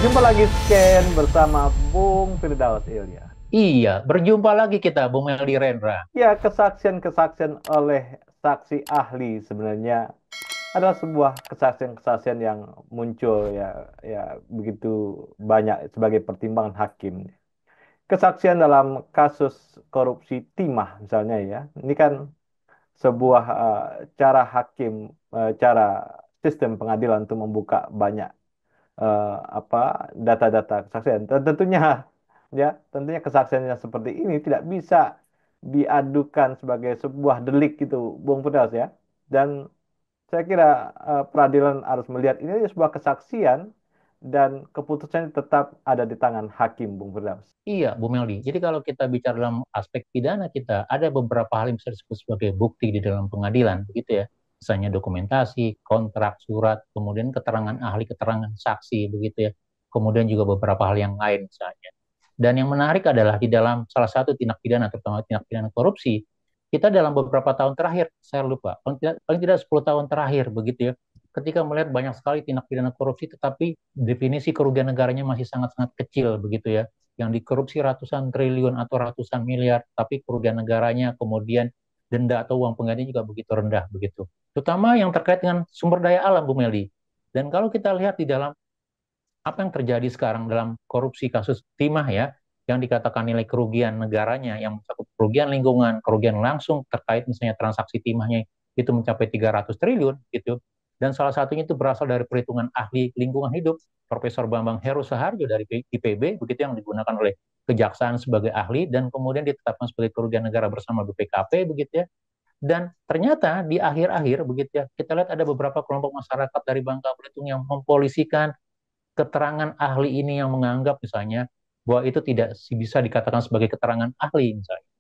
Berjumpa lagi Scan bersama Bung Firdaus Ilya. Iya, berjumpa lagi kita, Bung Meldi Rendra. Ya, kesaksian-kesaksian oleh saksi ahli sebenarnya adalah sebuah kesaksian-kesaksian yang muncul ya begitu banyak sebagai pertimbangan hakim. Kesaksian dalam kasus korupsi timah misalnya ya. Ini kan sebuah cara hakim, cara sistem pengadilan untuk membuka banyak apa data-data kesaksian. Dan tentunya kesaksian yang seperti ini tidak bisa diadukan sebagai sebuah delik gitu, Bung Firdaus ya. Dan saya kira peradilan harus melihat ini sebuah kesaksian dan keputusannya tetap ada di tangan hakim, Bung Firdaus. Iya, Bu Meldi. Jadi kalau kita bicara dalam aspek pidana kita, ada beberapa hal yang bisa disebut sebagai bukti di dalam pengadilan, begitu ya. Misalnya dokumentasi, kontrak, surat, kemudian keterangan ahli, keterangan saksi, begitu ya. Kemudian juga beberapa hal yang lain misalnya. Dan yang menarik adalah di dalam salah satu tindak pidana, terutama tindak pidana korupsi, kita dalam beberapa tahun terakhir, saya lupa, paling tidak 10 tahun terakhir, begitu ya, ketika melihat banyak sekali tindak pidana korupsi, tetapi definisi kerugian negaranya masih sangat-sangat kecil, begitu ya, yang dikorupsi ratusan triliun atau ratusan miliar, tapi kerugian negaranya kemudian denda atau uang pengganti juga begitu rendah, begitu. Terutama yang terkait dengan sumber daya alam, Bu Meldi. Dan kalau kita lihat di dalam apa yang terjadi sekarang dalam korupsi kasus timah ya, yang dikatakan nilai kerugian negaranya yang mencakup kerugian lingkungan, kerugian langsung terkait misalnya transaksi timahnya itu mencapai 300 triliun gitu. Dan salah satunya itu berasal dari perhitungan ahli lingkungan hidup Profesor Bambang Heru Saharjo dari IPB begitu yang digunakan oleh kejaksaan sebagai ahli dan kemudian ditetapkan sebagai kerugian negara bersama BPKP begitu ya. Dan ternyata di akhir-akhir begitu ya, kita lihat ada beberapa kelompok masyarakat dari Bangka Belitung yang mempolisikan keterangan ahli ini yang menganggap misalnya bahwa itu tidak bisa dikatakan sebagai keterangan ahli misalnya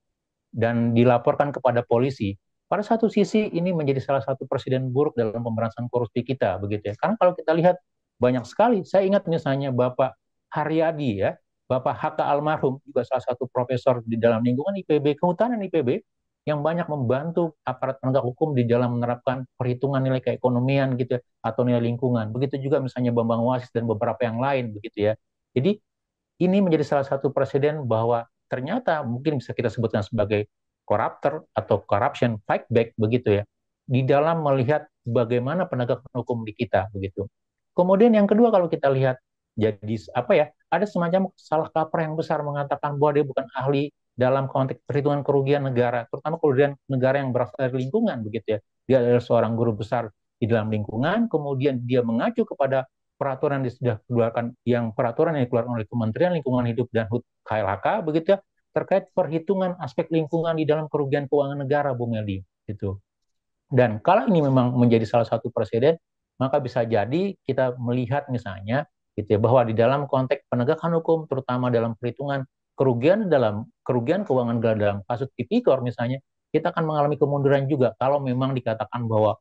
dan dilaporkan kepada polisi. Pada satu sisi ini menjadi salah satu presiden buruk dalam pemberantasan korupsi kita begitu ya. Karena kalau kita lihat banyak sekali, saya ingat misalnya Bapak Haryadi ya, Bapak HK almarhum juga salah satu profesor di dalam lingkungan IPB, kehutanan IPB yang banyak membantu aparat penegak hukum di dalam menerapkan perhitungan nilai keekonomian gitu ya, atau nilai lingkungan. Begitu juga misalnya Bambang Wasis dan beberapa yang lain begitu ya. Jadi ini menjadi salah satu presiden bahwa ternyata mungkin bisa kita sebutkan sebagai koruptor atau corruption fight back begitu ya di dalam melihat bagaimana penegakan hukum di kita begitu. Kemudian yang kedua kalau kita lihat jadi apa ya ada semacam salah kaprah yang besar mengatakan bahwa dia bukan ahli dalam konteks perhitungan kerugian negara, terutama kerugian negara yang berasal dari lingkungan begitu ya. Dia adalah seorang guru besar di dalam lingkungan, kemudian dia mengacu kepada peraturan yang sudah dikeluarkan yang peraturan yang dikeluarkan oleh Kementerian Lingkungan Hidup dan HUT KLHK begitu ya terkait perhitungan aspek lingkungan di dalam kerugian keuangan negara Bung Meldi itu. Dan kalau ini memang menjadi salah satu presiden, maka bisa jadi kita melihat misalnya gitu ya bahwa di dalam konteks penegakan hukum terutama dalam perhitungan kerugian keuangan negara dalam kasus tipikor misalnya kita akan mengalami kemunduran juga kalau memang dikatakan bahwa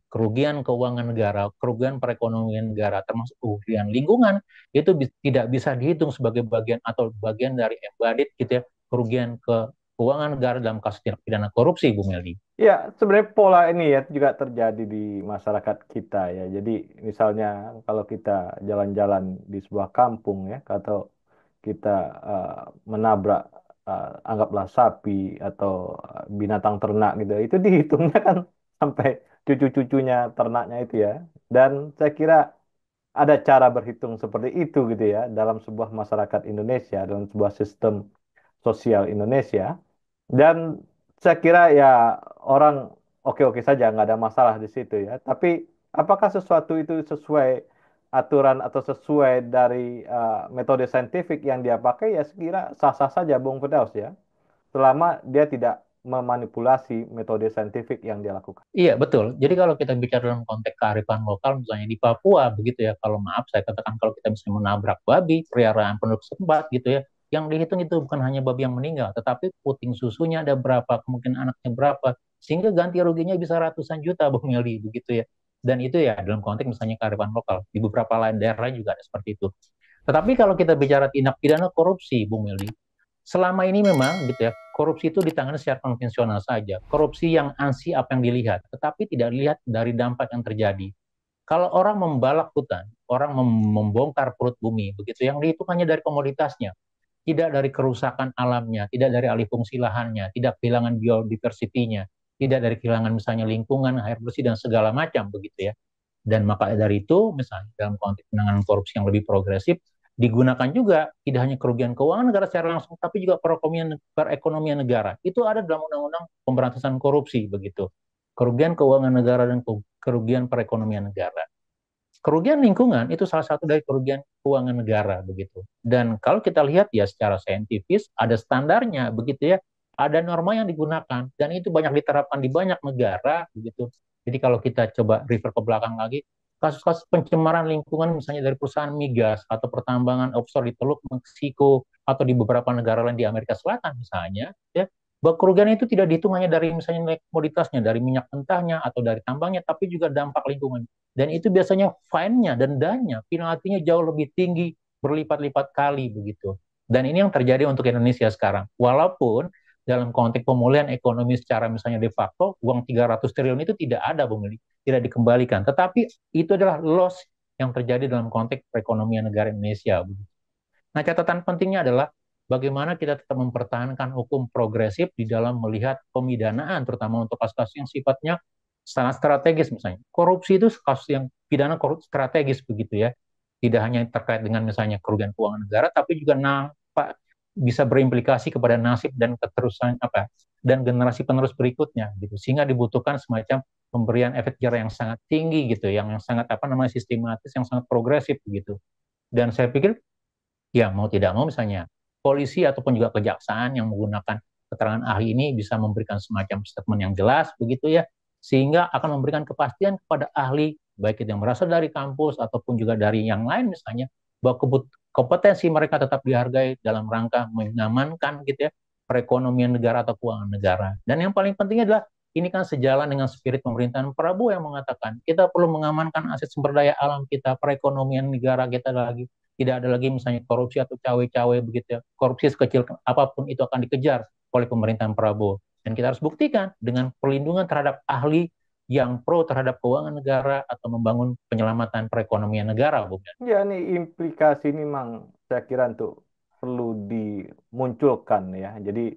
kerugian keuangan negara, kerugian perekonomian negara, termasuk kerugian lingkungan, itu tidak bisa dihitung sebagai bagian atau bagian dari embodied gitu ya, kerugian keuangan negara dalam kasus tindak pidana korupsi, Bu Meldi. Ya, sebenarnya pola ini ya juga terjadi di masyarakat kita ya. Jadi misalnya kalau kita jalan-jalan di sebuah kampung ya, atau kita eh, menabrak anggaplah sapi atau binatang ternak gitu, itu dihitungnya kan sampai cucu-cucunya ternaknya itu ya. Dan saya kira ada cara berhitung seperti itu gitu ya dalam sebuah masyarakat Indonesia, dalam sebuah sistem sosial Indonesia. Dan saya kira ya orang oke-oke saja, nggak ada masalah di situ ya. Tapi apakah sesuatu itu sesuai aturan atau sesuai dari metode saintifik yang dia pakai ya sekira sah-sah saja Bung Firdaus ya. Selama dia tidak memanipulasi metode saintifik yang dia lakukan. Iya, betul. Jadi kalau kita bicara dalam konteks kearifan lokal, misalnya di Papua, begitu ya, kalau maaf saya katakan kalau kita misalnya menabrak babi, peliharaan penduduk setempat gitu ya, yang dihitung itu bukan hanya babi yang meninggal, tetapi puting susunya ada berapa, kemungkinan anaknya berapa, sehingga ganti ruginya bisa ratusan juta, Bung Meldi, begitu ya. Dan itu ya dalam konteks misalnya kearifan lokal. Di beberapa lain daerah juga ada seperti itu. Tetapi kalau kita bicara tindak pidana korupsi, Bung Meldi, selama ini memang gitu ya, korupsi itu ditangani secara konvensional saja. Korupsi yang ansi apa yang dilihat, tetapi tidak dilihat dari dampak yang terjadi. Kalau orang membalak hutan, orang membongkar perut bumi, begitu yang dihitung hanya dari komoditasnya, tidak dari kerusakan alamnya, tidak dari alih fungsi lahannya, tidak kehilangan biodiversitinya, tidak dari kehilangan misalnya lingkungan, air bersih dan segala macam begitu ya. Dan maka dari itu, misalnya dalam konteks penanganan korupsi yang lebih progresif, digunakan juga tidak hanya kerugian keuangan negara secara langsung, tapi juga perekonomian negara. Itu ada dalam Undang-Undang Pemberantasan Korupsi begitu. Kerugian keuangan negara dan kerugian perekonomian negara. Kerugian lingkungan itu salah satu dari kerugian keuangan negara begitu. Dan kalau kita lihat ya secara saintifis ada standarnya begitu ya. Ada norma yang digunakan dan itu banyak diterapkan di banyak negara begitu. Jadi kalau kita coba refer ke belakang lagi, kasus-kasus pencemaran lingkungan misalnya dari perusahaan migas atau pertambangan offshore di Teluk Meksiko atau di beberapa negara lain di Amerika Selatan misalnya, ya, bahwa kerugian itu tidak dihitung hanya dari misalnya nilai komoditasnya, dari minyak mentahnya atau dari tambangnya, tapi juga dampak lingkungan. Dan itu biasanya fine-nya, dendanya, penaltinya jauh lebih tinggi, berlipat-lipat kali begitu. Dan ini yang terjadi untuk Indonesia sekarang. Walaupun dalam konteks pemulihan ekonomi secara misalnya de facto, uang 300 triliun itu tidak ada, Bung Eli, tidak dikembalikan. Tetapi itu adalah loss yang terjadi dalam konteks perekonomian negara Indonesia. Nah, catatan pentingnya adalah bagaimana kita tetap mempertahankan hukum progresif di dalam melihat pemidanaan, terutama untuk kasus-kasus yang sifatnya sangat strategis misalnya. Korupsi itu kasus yang pidana korupsi strategis begitu ya. Tidak hanya terkait dengan misalnya kerugian keuangan negara, tapi juga nampak bisa berimplikasi kepada nasib dan keterusan apa dan generasi penerus berikutnya gitu. Sehingga dibutuhkan semacam pemberian efek jerah yang sangat tinggi gitu, yang sangat apa namanya sistematis, yang sangat progresif begitu. Dan saya pikir ya mau tidak mau misalnya polisi ataupun juga kejaksaan yang menggunakan keterangan ahli ini bisa memberikan semacam statement yang jelas begitu ya, sehingga akan memberikan kepastian kepada ahli baik itu yang berasal dari kampus ataupun juga dari yang lain misalnya, bahwa kompetensi mereka tetap dihargai dalam rangka mengamankan gitu ya perekonomian negara atau keuangan negara. Dan yang paling penting adalah ini kan sejalan dengan spirit pemerintahan Prabowo yang mengatakan kita perlu mengamankan aset sumber daya alam kita, perekonomian negara kita lagi. Tidak ada lagi misalnya korupsi atau cawe-cawe begitu ya. Korupsi sekecil apapun itu akan dikejar oleh pemerintahan Prabowo. Dan kita harus buktikan dengan perlindungan terhadap ahli yang pro terhadap keuangan negara atau membangun penyelamatan perekonomian negara, Bung. Ya, ini implikasi ini memang saya kira untuk perlu dimunculkan ya. Jadi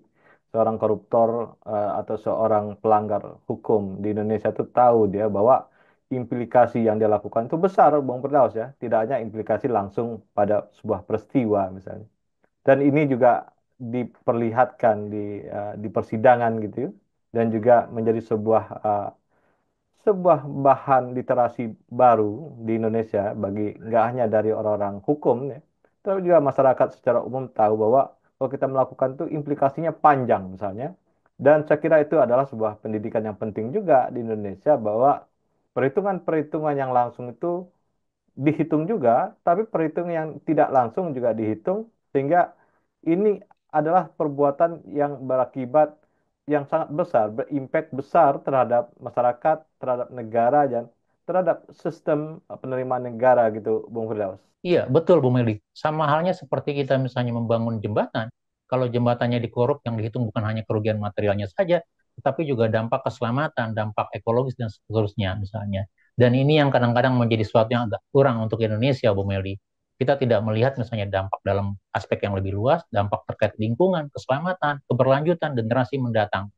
seorang koruptor atau seorang pelanggar hukum di Indonesia itu tahu dia bahwa implikasi yang dia lakukan itu besar, Bang Firdaus ya. Tidak hanya implikasi langsung pada sebuah peristiwa misalnya. Dan ini juga diperlihatkan di persidangan gitu ya. Dan juga menjadi sebuah bahan literasi baru di Indonesia bagi nggak hanya dari orang-orang hukum ya, tapi juga masyarakat secara umum tahu bahwa kalau kita melakukan itu implikasinya panjang misalnya. Dan saya kira itu adalah sebuah pendidikan yang penting juga di Indonesia bahwa perhitungan-perhitungan yang langsung itu dihitung juga, tapi perhitungan yang tidak langsung juga dihitung, sehingga ini adalah perbuatan yang berakibat yang sangat besar, berimpact besar terhadap masyarakat, terhadap negara, dan terhadap sistem penerimaan negara gitu, Bung Firdaus. Iya, betul Bu Meli. Sama halnya seperti kita misalnya membangun jembatan. Kalau jembatannya dikorup yang dihitung bukan hanya kerugian materialnya saja, tetapi juga dampak keselamatan, dampak ekologis dan seterusnya misalnya. Dan ini yang kadang-kadang menjadi sesuatu yang agak kurang untuk Indonesia, Bu Meli. Kita tidak melihat misalnya dampak dalam aspek yang lebih luas, dampak terkait lingkungan, keselamatan, keberlanjutan, generasi mendatang.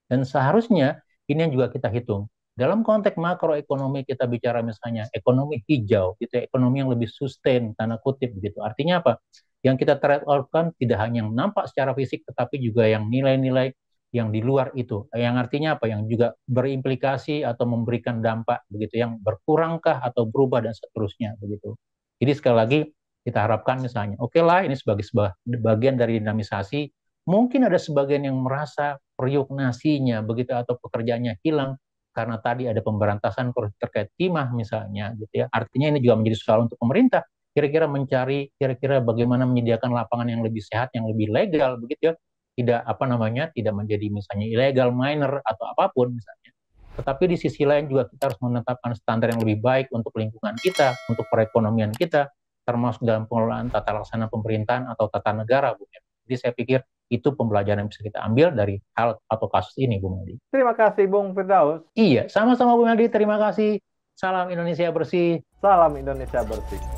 Dan seharusnya ini yang juga kita hitung. Dalam konteks makroekonomi kita bicara misalnya ekonomi hijau, gitu, ya, ekonomi yang lebih sustain, tanda kutip begitu. Artinya apa? Yang kita trade off kan tidak hanya yang nampak secara fisik, tetapi juga yang nilai-nilai yang di luar itu. Yang artinya apa? Yang juga berimplikasi atau memberikan dampak begitu, yang berkurangkah atau berubah dan seterusnya begitu. Jadi sekali lagi kita harapkan misalnya, oke lah ini sebagai sebuah bagian dari dinamisasi. Mungkin ada sebagian yang merasa periuk nasinya begitu atau pekerjaannya hilang karena tadi ada pemberantasan korupsi terkait timah misalnya gitu ya. Artinya ini juga menjadi soal untuk pemerintah kira-kira mencari kira-kira bagaimana menyediakan lapangan yang lebih sehat, yang lebih legal begitu ya. Tidak apa namanya, tidak menjadi misalnya illegal miner atau apapun misalnya. Tetapi di sisi lain juga kita harus menetapkan standar yang lebih baik untuk lingkungan kita, untuk perekonomian kita, termasuk dalam pengelolaan tata laksana pemerintahan atau tata negara, Bu. Jadi saya pikir itu pembelajaran yang bisa kita ambil dari hal atau kasus ini, Bu Meldi. Terima kasih, Bung Firdaus. Iya, sama-sama Bu Meldi. Terima kasih. Salam Indonesia bersih. Salam Indonesia bersih.